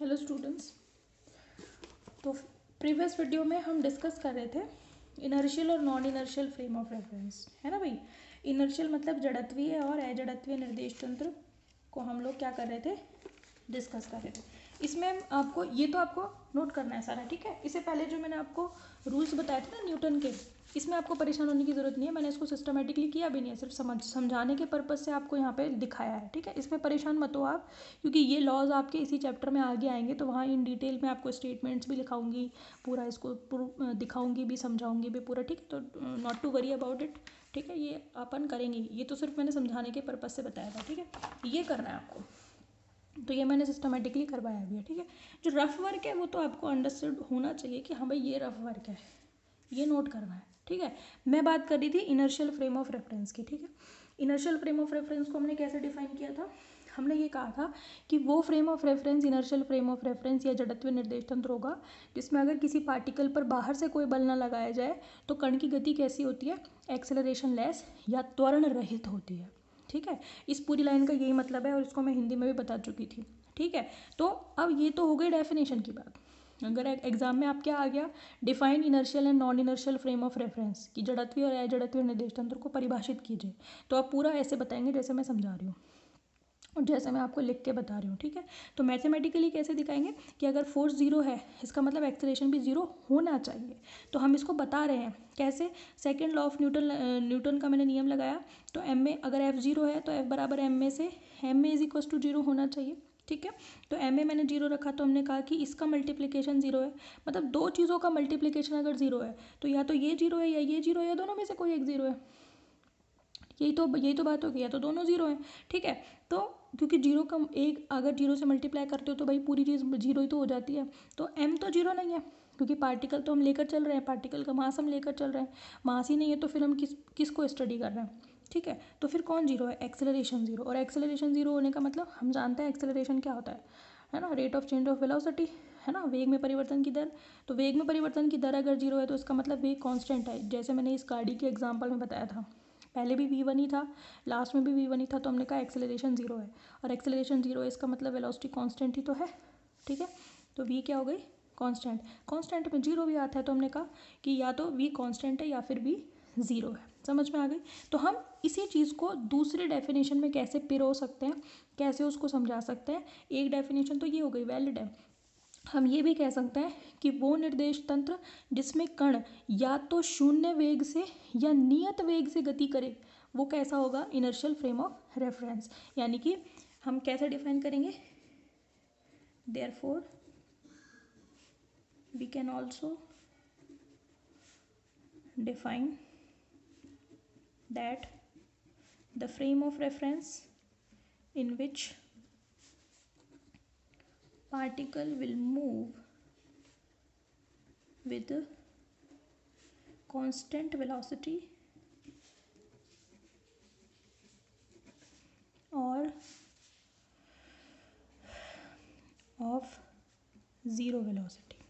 Hello students. तो previous video में हम डिस्कस कर रहे थे इनर्शियल और non inertial frame of reference, है ना भाई। इनर्शियल मतलब जड़त्वीय और अजड़त्वीय निर्देश तंत्र को हम लोग क्या कर रहे थे, डिस्कस कर रहे थे। इसमें आपको आपको नोट करना है सारा, ठीक है। इससे पहले जो मैंने आपको रूल्स बताए थे ना न्यूटन के, इसमें आपको परेशान होने की ज़रूरत नहीं है। मैंने इसको सिस्टमेटिकली किया भी नहीं है, सिर्फ समझाने के पर्पज़ से आपको यहाँ पे दिखाया है, ठीक है। इसमें परेशान मत हो आप, क्योंकि ये लॉज आपके इसी चैप्टर में आगे आएंगे, तो वहाँ इन डिटेल में आपको स्टेटमेंट्स भी लिखाऊंगी, पूरा इसको दिखाऊंगी भी, समझाऊंगी भी पूरा, ठीक है। तो not to worry about it, ठीक है। ये अपन करेंगे, ये तो सिर्फ मैंने समझाने के पर्पज़ से बताया था, ठीक है। ये करना है आपको, तो ये मैंने सिस्टमेटिकली करवाया भी है, ठीक है। जो रफ वर्क है वो तो आपको अंडरस्टूड होना चाहिए कि हाँ भाई ये रफ वर्क है, ये नोट करना है, ठीक है। मैं बात कर रही थी इनर्शियल फ्रेम ऑफ रेफरेंस की, ठीक है। इनर्शियल फ्रेम ऑफ रेफरेंस को हमने कैसे डिफाइन किया था, हमने ये कहा था कि वो frame of reference inertial frame of reference या जड़त्वीय निर्देश तंत्र होगा जिसमें अगर किसी पार्टिकल पर बाहर से कोई बल ना लगाया जाए तो कण की गति कैसी होती है, एक्सेलरेशन लेस या त्वरण रहित होती है, ठीक है। इस पूरी लाइन का यही मतलब है और इसको मैं हिंदी में भी बता चुकी थी, ठीक है। तो अब ये तो हो गई डेफिनेशन की बात। अगर एग्जाम में आप क्या आ गया, define inertial and non inertial frame of reference की जड़त्वीय और अजड़त्वीय निर्देश तंत्र को परिभाषित कीजिए, तो आप पूरा ऐसे बताएंगे जैसे मैं समझा रही हूँ और जैसे मैं आपको लिख के बता रही हूँ, ठीक है। तो मैथमेटिकली कैसे दिखाएंगे कि अगर फोर्स जीरो है इसका मतलब एक्सेलरेशन भी जीरो होना चाहिए, तो हम इसको बता रहे हैं कैसे। सेकंड लॉ ऑफ न्यूटन का मैंने नियम लगाया, तो एम में अगर एफ जीरो है तो एफ बराबर एम में से एम में इज इक्वल टू जीरो होना चाहिए, ठीक है। तो एम में मैंने जीरो रखा, तो हमने कहा कि इसका मल्टीप्लिकेशन जीरो है, मतलब दो चीज़ों का मल्टीप्लिकेशन अगर जीरो है तो या तो ये जीरो है या ये जीरो है, या दोनों में से कोई एक जीरो है। यही तो बात हो गई, या तो दोनों जीरो हैं, ठीक है। तो क्योंकि जीरो का एक अगर जीरो से मल्टीप्लाई करते हो तो भाई पूरी चीज़ जीरो ही तो हो जाती है, तो एम तो जीरो नहीं है क्योंकि पार्टिकल तो हम लेकर चल रहे हैं, पार्टिकल का मास हम लेकर चल रहे हैं, मास ही नहीं है तो फिर हम किसको स्टडी कर रहे हैं, ठीक है। तो फिर कौन जीरो है, एक्सेलरेशन जीरो। और एक्सेलरेशन जीरो होने का मतलब हम जानते हैं एक्सेलरेशन क्या होता है ना, rate of change of velocity, है ना, वेग में परिवर्तन की दर। तो वेग में परिवर्तन की दर अगर जीरो है तो इसका मतलब वेग कांस्टेंट है, जैसे मैंने इस गाड़ी के एग्जांपल में बताया था, पहले भी v1 ही था, लास्ट में भी v1 ही था, तो हमने कहा एक्सेलरेशन जीरो है, और एक्सेलरेशन जीरो है इसका मतलब वेलोसिटी कांस्टेंट ही तो है, ठीक है। तो v क्या हो गई, कांस्टेंट। कांस्टेंट में जीरो भी आता है, तो हमने कहा कि या तो v कांस्टेंट है या फिर v ज़ीरो है। समझ में आ गई। तो हम इसी चीज़ को दूसरे डेफिनेशन में कैसे पिरो सकते हैं, कैसे उसको समझा सकते हैं। एक डेफिनेशन तो ये हो गई, वैलिड है। हम ये भी कह सकते हैं कि वो निर्देश तंत्र जिसमें कण या तो शून्य वेग से या नियत वेग से गति करे वो कैसा होगा, इनर्शियल फ्रेम ऑफ रेफरेंस। यानी कि हम कैसे डिफाइन करेंगे, therefore we can also define that the frame of reference in which particle will move with constant velocity or of zero velocity.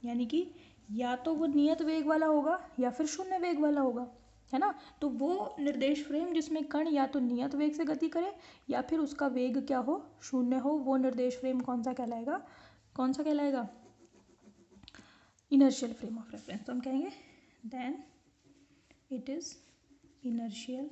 यानी कि या तो वो नियत वेग वाला होगा या फिर शून्य वेग वाला होगा, है ना। तो वो निर्देश फ्रेम जिसमें कण या तो नियत वेग से गति करे या फिर उसका वेग क्या हो, शून्य हो, वो निर्देश फ्रेम कौन सा कहलाएगा, इनर्शियल फ्रेम ऑफ रेफरेंस। तो हम कहेंगे then it is inertial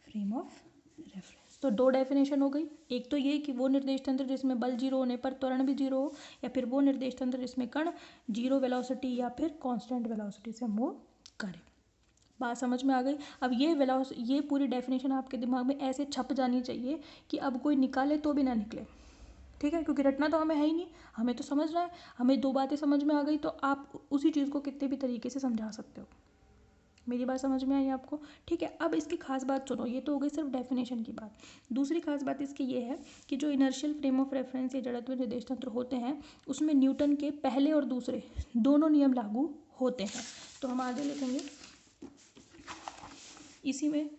frame of reference. तो दो डेफिनेशन हो गई, एक तो ये कि वो निर्देश तंत्र जिसमें बल जीरो होने पर त्वरण भी जीरो हो, या फिर वो निर्देश तंत्र जिसमें कण जीरो वेलोसिटी या फिर कांस्टेंट वेलोसिटी से मूव करे। बात समझ में आ गई। अब ये पूरी डेफिनेशन आपके दिमाग में ऐसे छप जानी चाहिए कि अब कोई निकाले तो भी ना निकले, ठीक है। क्योंकि रटना तो हमें है ही नहीं, हमें तो समझना है। हमें दो बातें समझ में आ गई तो आप उसी चीज़ को कितने भी तरीके से समझा सकते हो। मेरी बात समझ में आई आपको, ठीक है। अब इसकी खास बात सुनो, ये तो हो गई सिर्फ डेफिनेशन की बात। दूसरी खास बात इसकी ये है कि जो इनर्शियल फ्रेम ऑफ रेफरेंस या जड़त्वीय निर्देश तंत्र होते हैं उसमें न्यूटन के पहले और दूसरे दोनों नियम लागू होते हैं। तो हम आगे लिखेंगे इसी में,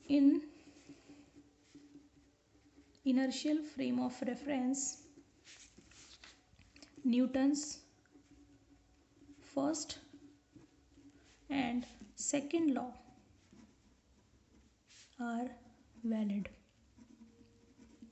in inertial frame of reference Newton's first and second law are valid.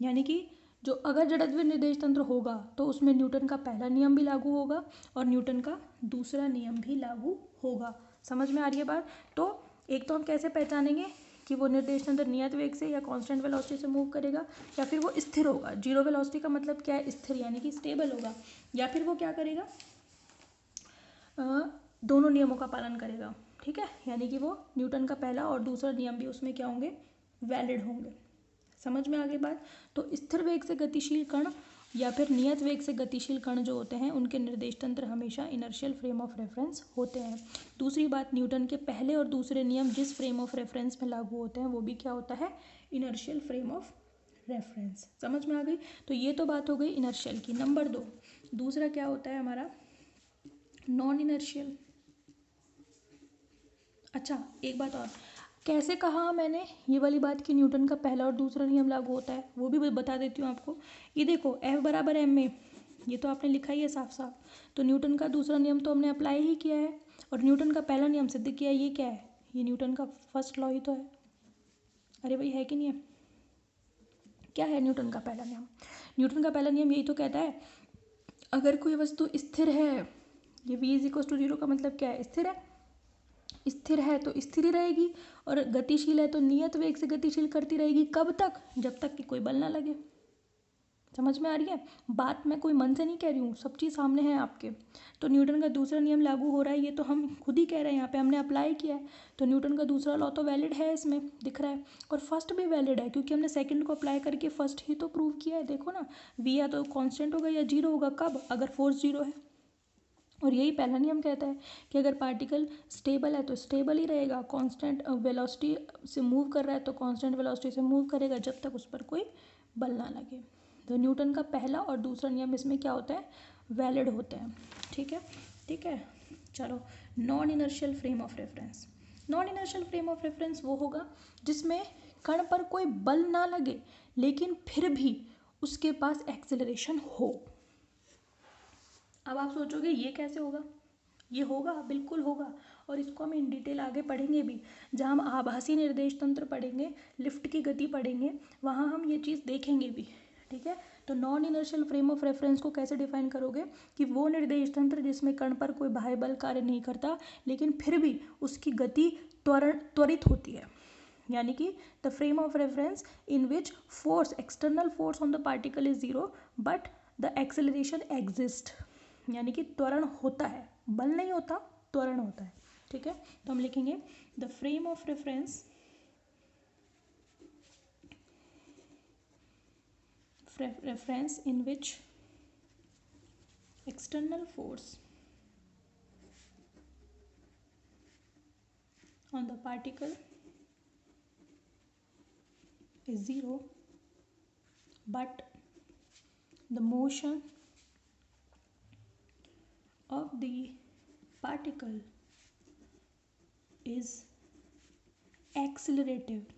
यानी कि जो अगर जड़त्वीय निर्देश तंत्र होगा तो उसमें न्यूटन का पहला नियम भी लागू होगा और न्यूटन का दूसरा नियम भी लागू होगा। समझ में आ रही है बात? तो एक तो हम कैसे पहचानेंगे कि वो निर्देश तंत्र नियत वेग से या कांस्टेंट वेलोसिटी से मूव करेगा, या फिर वो स्थिर होगा। जीरो वेलोसिटी का मतलब क्या है? स्थिर, यानी कि स्टेबल होगा। या फिर वो क्या करेगा? दोनों नियमों का पालन करेगा, ठीक है, यानी कि वो न्यूटन का पहला और दूसरा नियम भी उसमें क्या होंगे? वैलिड होंगे। समझ में आ गई बात? तो स्थिर वेग से गतिशील कण या फिर नियत वेग से गतिशील कण जो होते हैं उनके निर्देश तंत्र हमेशा इनर्शियल फ्रेम ऑफ रेफरेंस होते हैं। दूसरी बात, न्यूटन के पहले और दूसरे नियम जिस फ्रेम ऑफ रेफरेंस में लागू होते हैं वो भी क्या होता है? Inertial frame of reference. समझ में आ गई? तो ये तो बात हो गई इनर्शियल की। नंबर 2, दूसरा क्या होता है हमारा? Non inertial. अच्छा, एक बात और, कैसे कहा मैंने ये वाली बात कि न्यूटन का पहला और दूसरा नियम लागू होता है? वो भी बता देती हूँ आपको। ये देखो, F बराबर एम ए, ये तो आपने लिखा ही है साफ साफ। तो न्यूटन का दूसरा नियम तो हमने अप्लाई ही किया है, और न्यूटन का पहला नियम सिद्ध किया है। ये क्या है? ये न्यूटन का फर्स्ट लॉ ही तो है। अरे भाई, है कि नहीं है? क्या है न्यूटन का पहला नियम? न्यूटन का पहला नियम यही तो कहता है, अगर कोई वस्तु स्थिर है, ये v इज इक्वल टू 0 का मतलब क्या है? स्थिर है। स्थिर है तो स्थिर ही रहेगी, और गतिशील है तो नियत वेग से गतिशील करती रहेगी। कब तक? जब तक कि कोई बल ना लगे। समझ में आ रही है बात? मैं कोई मन से नहीं कह रही हूँ, सब चीज़ सामने है आपके। तो न्यूटन का दूसरा नियम लागू हो रहा है, ये तो हम खुद ही कह रहे हैं, यहाँ पे हमने अप्लाई किया है। तो न्यूटन का दूसरा लॉ तो वैलिड है, इसमें दिख रहा है। और फर्स्ट भी वैलिड है, क्योंकि हमने सेकंड को अप्लाई करके फर्स्ट ही तो प्रूव किया है। देखो ना, v या तो कांस्टेंट होगा या जीरो होगा। कब? अगर फोर्स जीरो है। और यही पहला नियम कहता है कि अगर पार्टिकल स्टेबल है तो स्टेबल ही रहेगा, कांस्टेंट वेलोसिटी से मूव कर रहा है तो कांस्टेंट वेलोसिटी से मूव करेगा, जब तक उस पर कोई बल ना लगे। तो न्यूटन का पहला और दूसरा नियम इसमें क्या होता है? वैलिड होते हैं। ठीक है, ठीक है। चलो, non inertial frame of reference. Non inertial frame of reference वो होगा जिसमें कण पर कोई बल ना लगे, लेकिन फिर भी उसके पास एक्सेलरेशन हो। अब आप सोचोगे ये कैसे होगा? ये होगा, बिल्कुल होगा, और इसको हम इन डिटेल आगे पढ़ेंगे भी। जहाँ हम आभासी निर्देश तंत्र पढ़ेंगे, लिफ्ट की गति पढ़ेंगे, वहाँ हम ये चीज़ देखेंगे भी। ठीक है, तो non inertial frame of reference को कैसे डिफाइन करोगे? कि वो निर्देश तंत्र जिसमें कण पर कोई बाह्य बल कार्य नहीं करता, लेकिन फिर भी उसकी गति त्वरित होती है। यानी कि the frame of reference in which force, external force on the particle is zero, but the acceleration exist. यानी कि त्वरण होता है, बल नहीं होता, त्वरण होता है। ठीक है, तो हम लिखेंगे the frame of reference in which external force on the particle is zero, but the motion of the particle is accelerative.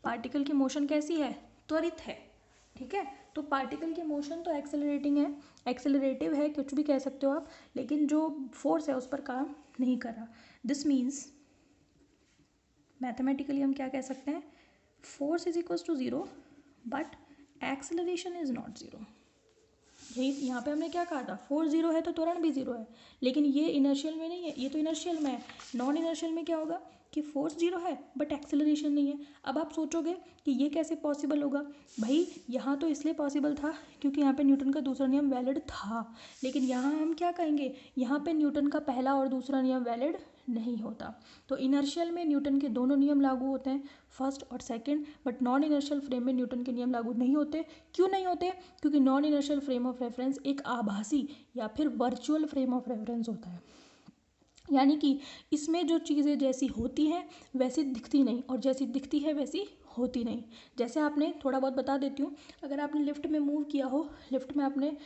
Particle की मोशन कैसी है? त्वरित है। ठीक है, तो पार्टिकल की मोशन तो एक्सेलरेटिंग है, एक्सेलरेटिव है, कुछ भी कह सकते हो आप, लेकिन जो फोर्स है उस पर काम नहीं कर रहा। दिस मीन्स मैथमेटिकली हम क्या कह सकते हैं? Force is equals to zero, but acceleration is not zero. यही यहाँ पे हमने क्या कहा था? फोर्स जीरो है तो त्वरण भी जीरो है, लेकिन ये इनर्शियल में नहीं है, ये तो इनर्शियल में है। नॉन इनर्शियल में क्या होगा? कि फोर्स जीरो है बट एक्सेलरेशन नहीं है। अब आप सोचोगे कि ये कैसे पॉसिबल होगा? भाई, यहाँ तो इसलिए पॉसिबल था क्योंकि यहाँ पे न्यूटन का दूसरा नियम वैलिड था, लेकिन यहाँ हम क्या कहेंगे? यहाँ पे न्यूटन का पहला और दूसरा नियम वैलिड नहीं होता। तो इनर्शियल में न्यूटन के दोनों नियम लागू होते हैं, फर्स्ट और second, but non inertial frame में न्यूटन के नियम लागू नहीं होते। क्यों नहीं होते? क्योंकि non inertial frame of reference एक आभासी या फिर वर्चुअल फ्रेम ऑफ रेफरेंस होता है। यानी कि इसमें जो चीज़ें जैसी होती हैं वैसी दिखती नहीं, और जैसी दिखती है वैसी होती नहीं। जैसे आपने, थोड़ा बहुत बता देती हूँ, अगर आपने लिफ्ट में मूव किया हो, लिफ्ट में आपने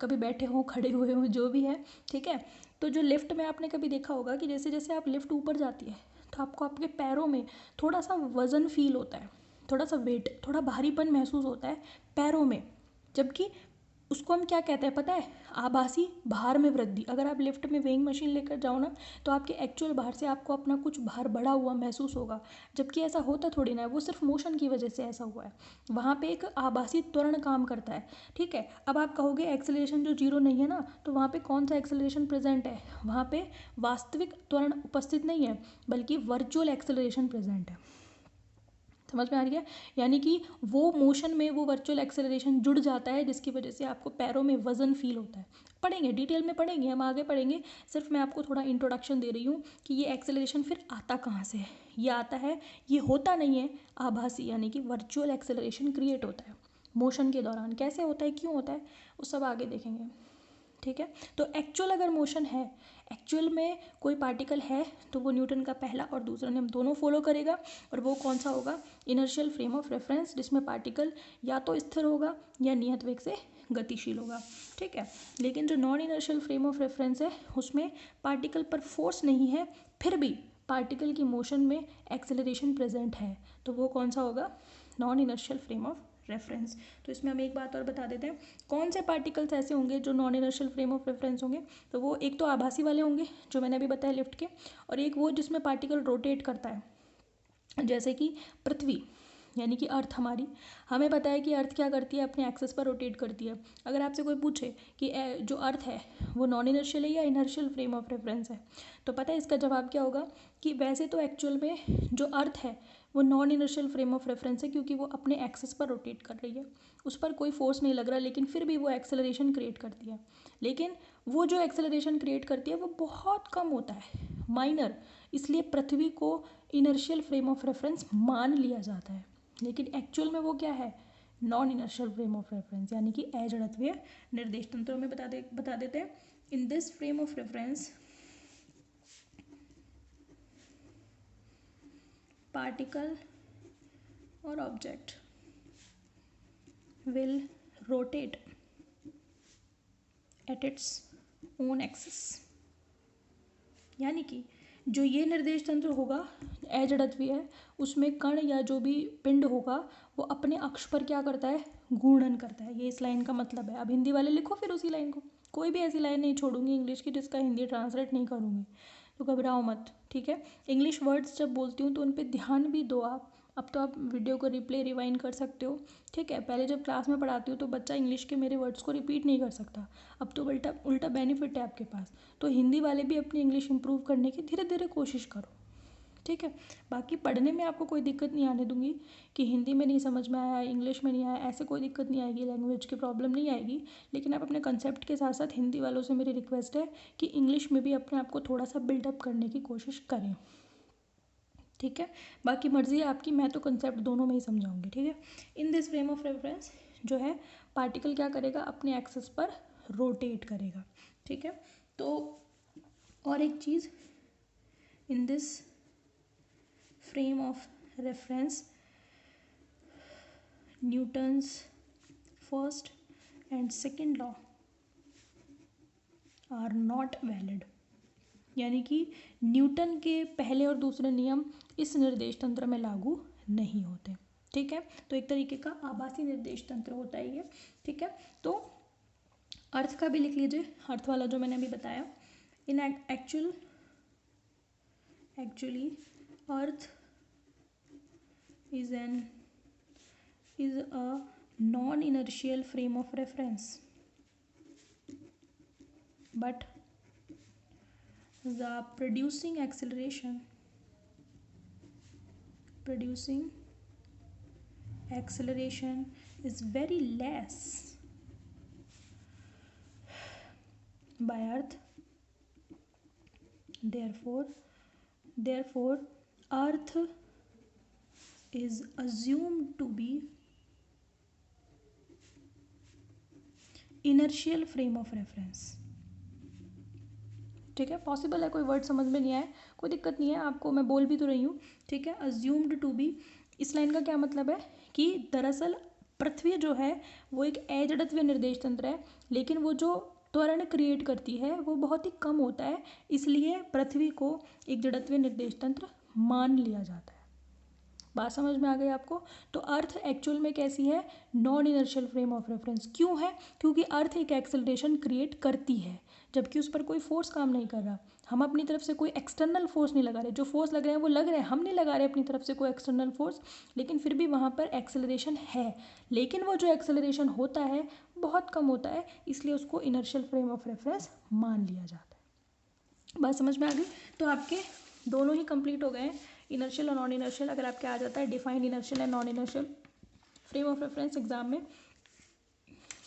कभी बैठे हो, खड़े हुए हो, जो भी है, ठीक है, तो जो लिफ्ट में आपने कभी देखा होगा कि जैसे जैसे आप लिफ्ट ऊपर जाती है तो आपको आपके पैरों में थोड़ा सा वज़न फील होता है, थोड़ा सा वेट, थोड़ा भारीपन महसूस होता है पैरों में, जबकि उसको हम क्या कहते हैं पता है? आभासी भार में वृद्धि। अगर आप लिफ्ट में वेइंग मशीन लेकर जाओ ना, तो आपके एक्चुअल भार से आपको अपना कुछ भार बढ़ा हुआ महसूस होगा, जबकि ऐसा होता थोड़ी ना है, वो सिर्फ मोशन की वजह से ऐसा हुआ है। वहाँ पे एक आभासी त्वरण काम करता है, ठीक है। अब आप कहोगे एक्सेलरेशन जो जीरो नहीं है ना, तो वहाँ पे कौन सा एक्सेलरेशन प्रेजेंट है? वहाँ पे वास्तविक त्वरण उपस्थित नहीं है, बल्कि वर्चुअल एक्सेलरेशन प्रेजेंट है। समझ में आ रही है? यानी कि वो मोशन में वो वर्चुअल एक्सेलरेशन जुड़ जाता है, जिसकी वजह से आपको पैरों में वजन फील होता है। पढ़ेंगे, डिटेल में पढ़ेंगे, हम आगे पढ़ेंगे। सिर्फ मैं आपको थोड़ा इंट्रोडक्शन दे रही हूँ कि ये एक्सेलरेशन फिर आता कहाँ से है। ये आता है, ये होता नहीं है आभासी, यानी कि वर्चुअल एक्सेलरेशन क्रिएट होता है मोशन के दौरान। कैसे होता है, क्यों होता है, वो सब आगे देखेंगे, ठीक है। तो एक्चुअल अगर मोशन है, एक्चुअल में कोई पार्टिकल है, तो वो न्यूटन का पहला और दूसरा नियम दोनों फॉलो करेगा। और वो कौन सा होगा? इनर्शियल फ्रेम ऑफ रेफरेंस, जिसमें पार्टिकल या तो स्थिर होगा या नियत वेग से गतिशील होगा, ठीक है। लेकिन जो non inertial frame of reference है, उसमें पार्टिकल पर फोर्स नहीं है, फिर भी पार्टिकल की मोशन में एक्सेलरेशन प्रेजेंट है, तो वो कौन सा होगा? Non inertial frame of reference. तो इसमें हम एक बात और बता देते हैं, कौन से पार्टिकल्स ऐसे होंगे जो non inertial frame of reference होंगे। तो वो एक तो आभासी वाले होंगे, जो मैंने अभी बताया लिफ्ट के, और एक वो जिसमें पार्टिकल रोटेट करता है, जैसे कि पृथ्वी, यानी कि अर्थ हमारी। हमें पता है कि अर्थ क्या करती है, अपने एक्सेस पर रोटेट करती है। अगर आपसे कोई पूछे कि जो अर्थ है वो नॉन इनर्शियल है या इनर्शियल फ्रेम ऑफ रेफरेंस है, तो पता है इसका जवाब क्या होगा कि वैसे तो एक्चुअल में जो अर्थ है वो non inertial frame of reference है, क्योंकि वो अपने एक्सेस पर रोटेट कर रही है, उस पर कोई फोर्स नहीं लग रहा, लेकिन फिर भी वो एक्सेलरेशन क्रिएट करती है। लेकिन वो जो एक्सेलरेशन क्रिएट करती है वो बहुत कम होता है, माइनर, इसलिए पृथ्वी को इनर्शियल फ्रेम ऑफ रेफरेंस मान लिया जाता है। लेकिन एक्चुअल में वो क्या है? Non inertial frame of reference, यानी कि अजड़त्वीय निर्देश तंत्रों में बता देते हैं। इन this frame of reference particle और object will rotate at its own axis, यानी कि जो ये निर्देश तंत्र होगा अजड़त्वीय है, उसमें कण या जो भी पिंड होगा वो अपने अक्ष पर क्या करता है? घूर्णन करता है। ये इस लाइन का मतलब है। अब हिंदी वाले लिखो फिर उसी लाइन को, कोई भी ऐसी लाइन नहीं छोड़ूंगी इंग्लिश की जिसका हिंदी ट्रांसलेट नहीं करूँगी, तो घबराओ मत, ठीक है। इंग्लिश वर्ड्स जब बोलती हूँ तो उन पर ध्यान भी दो आप। अब तो आप वीडियो को रिप्ले रिवाइंड कर सकते हो, ठीक है। पहले जब क्लास में पढ़ाती हूँ तो बच्चा इंग्लिश के मेरे वर्ड्स को रिपीट नहीं कर सकता, अब तो उल्टा उल्टा बेनिफिट है आपके पास। तो हिंदी वाले भी अपनी इंग्लिश इंप्रूव करने की धीरे धीरे कोशिश करो, ठीक है। बाकी पढ़ने में आपको कोई दिक्कत नहीं आने दूंगी कि हिंदी में नहीं समझ में आया, इंग्लिश में नहीं आया, ऐसे कोई दिक्कत नहीं आएगी, लैंग्वेज की प्रॉब्लम नहीं आएगी। लेकिन आप अपने कंसेप्ट के साथ साथ हिंदी वालों से मेरी रिक्वेस्ट है कि इंग्लिश में भी अपने आप को थोड़ा सा बिल्डअप करने की कोशिश करें, ठीक है। बाकी मर्जी है आपकी, मैं तो कंसेप्ट दोनों में ही समझाऊंगी, ठीक है। इन दिस फ्रेम ऑफ रेफरेंस जो है पार्टिकल क्या करेगा? अपने एक्सेस पर रोटेट करेगा, ठीक है। तो और एक चीज़, in this frame of reference Newton's first and second law are not valid, यानी कि न्यूटन के पहले और दूसरे नियम इस निर्देश तंत्र में लागू नहीं होते, ठीक है। तो एक तरीके का आभासी निर्देश तंत्र होता है ये, ठीक है। तो अर्थ का भी लिख लीजिए, अर्थ वाला जो मैंने अभी बताया। In actually earth is a non-inertial frame of reference, but the producing acceleration is very less by earth, therefore earth is assumed to be inertial frame of reference, ठीक है। पॉसिबल है कोई वर्ड समझ में नहीं आए, कोई दिक्कत नहीं है, आपको मैं बोल भी तो रही हूँ, ठीक है। अज्यूम्ड टू बी, इस लाइन का क्या मतलब है कि दरअसल पृथ्वी जो है वो एक अजड़त्वीय निर्देश तंत्र है, लेकिन वो जो त्वरण क्रिएट करती है वो बहुत ही कम होता है, इसलिए पृथ्वी को एक जड़त्वीय निर्देश तंत्र मान लिया जाता है, बात समझ में आ गई आपको। तो अर्थ एक्चुअल में कैसी है, non inertial frame of reference. क्यों है, क्योंकि अर्थ एक एक्सेलरेशन क्रिएट करती है जबकि उस पर कोई फोर्स काम नहीं कर रहा। हम अपनी तरफ से कोई एक्सटर्नल फोर्स नहीं लगा रहे, जो फोर्स लग रहे हैं वो लग रहे हैं, हम नहीं लगा रहे अपनी तरफ से कोई एक्सटर्नल फोर्स, लेकिन फिर भी वहाँ पर एक्सेलरेशन है। लेकिन वो जो एक्सेलरेशन होता है बहुत कम होता है, इसलिए उसको इनर्शियल फ्रेम ऑफ रेफरेंस मान लिया जाता है। बात समझ में आ गई। तो आपके दोनों ही कंप्लीट हो गए हैं, इनर्शियल और नॉन इनर्शियल। अगर आपके आ जाता है defined inertial and non inertial frame of reference, exam में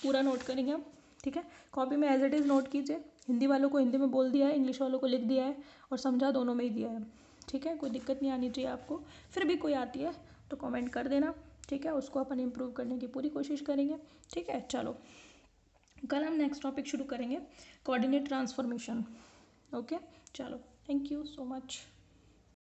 पूरा नोट करेंगे हम, ठीक है। कॉपी में एज इट इज़ नोट कीजिए। हिंदी वालों को हिंदी में बोल दिया है, इंग्लिश वालों को लिख दिया है और समझा दोनों में ही दिया है, ठीक है। कोई दिक्कत नहीं आनी चाहिए आपको। फिर भी कोई आती है तो कमेंट कर देना, ठीक है। उसको अपन इम्प्रूव करने की पूरी कोशिश करेंगे, ठीक है। चलो कल हम नेक्स्ट टॉपिक शुरू करेंगे, कोऑर्डिनेट ट्रांसफॉर्मेशन। ओके, चलो, थैंक यू सो मच।